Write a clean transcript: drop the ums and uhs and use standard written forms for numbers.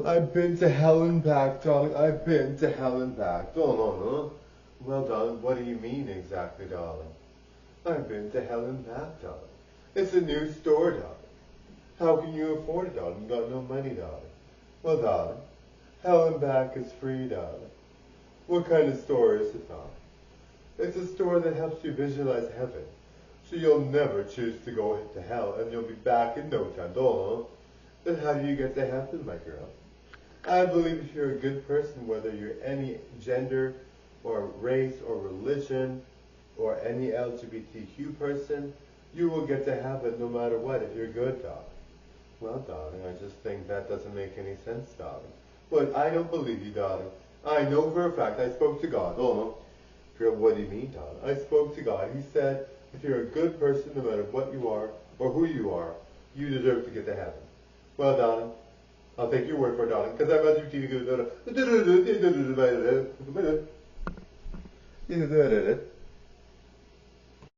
I've been to hell and back, darling. I've been to hell and back. Oh, no. Well, darling, what do you mean exactly, darling? I've been to hell and back, darling. It's a new store, darling. How can you afford it, darling? You got no money, darling. Well, darling, hell and back is free, darling. What kind of store is it, darling? It's a store that helps you visualize heaven. So you'll never choose to go to hell and you'll be back in no time. Then how do you get to heaven, my girl? I believe if you're a good person, whether you're any gender or race or religion or any LGBTQ person, you will get to heaven no matter what if you're good, darling. Well, darling, I just think that doesn't make any sense, darling. But I don't believe you, darling. I know for a fact I spoke to God. Girl, what do you mean, darling? I spoke to God. He said, if you're a good person, no matter what you are or who you are, you deserve to get to heaven. Well, darling, I'll take your word for it, darling, because I'm not your TV.